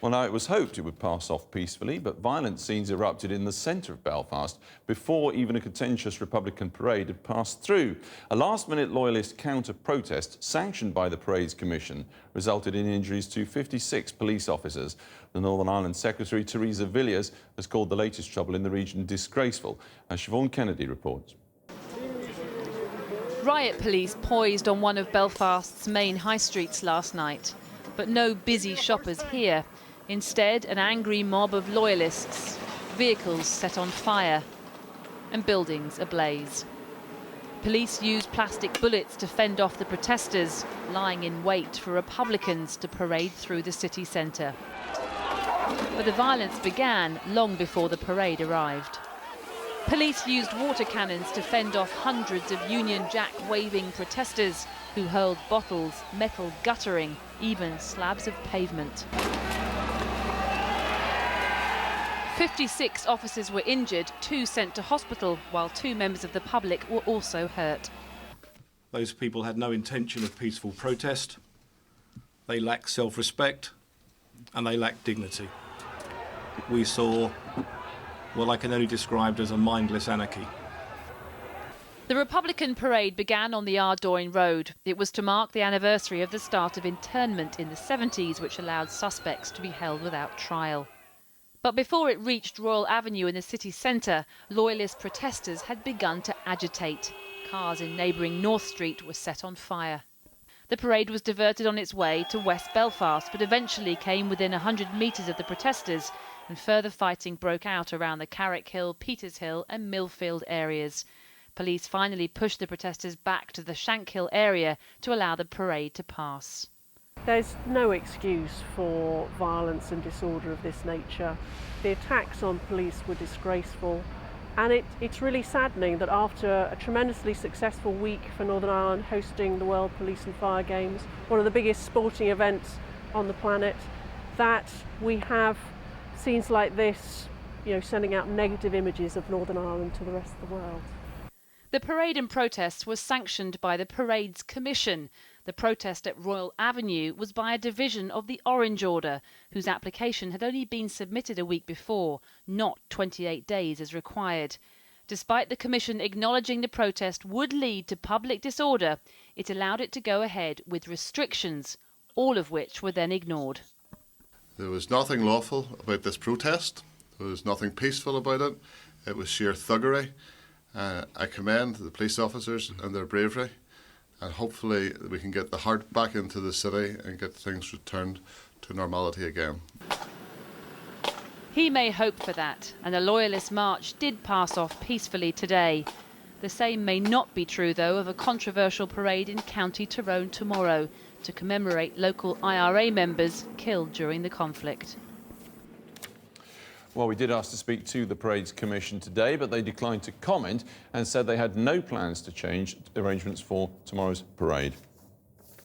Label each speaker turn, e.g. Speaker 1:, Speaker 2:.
Speaker 1: Well, now it was hoped it would pass off peacefully, but violent scenes erupted in the centre of Belfast before even a contentious Republican parade had passed through. A last-minute loyalist counter-protest, sanctioned by the Parade's Commission, resulted in injuries to 56 police officers. The Northern Ireland Secretary, Theresa Villiers, has called the latest trouble in the region disgraceful, as Siobhan Kennedy reports.
Speaker 2: Riot police poised on one of Belfast's main high streets last night, but no busy shoppers here. Instead, an angry mob of loyalists, vehicles set on fire and buildings ablaze. Police used plastic bullets to fend off the protesters, lying in wait for Republicans to parade through the city centre. But the violence began long before the parade arrived. Police used water cannons to fend off hundreds of Union Jack waving protesters who hurled bottles, metal guttering, even slabs of pavement. 56 officers were injured, 2 sent to hospital, while 2 members of the public were also hurt.
Speaker 3: Those people had no intention of peaceful protest. They lacked self-respect and they lacked dignity. We saw what I can only describe as a mindless anarchy.
Speaker 2: The Republican parade began on the Ardoyne Road. It was to mark the anniversary of the start of internment in the 70s, which allowed suspects to be held without trial. But before it reached Royal Avenue in the city centre, loyalist protesters had begun to agitate. Cars in neighbouring North Street were set on fire. The parade was diverted on its way to West Belfast, but eventually came within 100 metres of the protesters, and further fighting broke out around the Carrick Hill, Peters Hill and Millfield areas. Police finally pushed the protesters back to the Shankill area to allow the parade to pass.
Speaker 4: There's no excuse for violence and disorder of this nature. The attacks on police were disgraceful, and it's really saddening that after a tremendously successful week for Northern Ireland hosting the World Police and Fire Games, one of the biggest sporting events on the planet, that we have scenes like this, sending out negative images of Northern Ireland to the rest of the world.
Speaker 2: The parade and protest was sanctioned by the Parade's Commission. The protest at Royal Avenue was by a division of the Orange Order, whose application had only been submitted a week before, not 28 days as required. Despite the Commission acknowledging the protest would lead to public disorder, it allowed it to go ahead with restrictions, all of which were then ignored.
Speaker 5: There was nothing lawful about this protest. There was nothing peaceful about it. It was sheer thuggery. I commend the police officers and their bravery, and hopefully we can get the heart back into the city and get things returned to normality again.
Speaker 2: He may hope for that, and a loyalist march did pass off peacefully today. The same may not be true, though, of a controversial parade in County Tyrone tomorrow to commemorate local IRA members killed during the conflict.
Speaker 1: Well, we did ask to speak to the Parade's Commission today, but they declined to comment and said they had no plans to change arrangements for tomorrow's parade.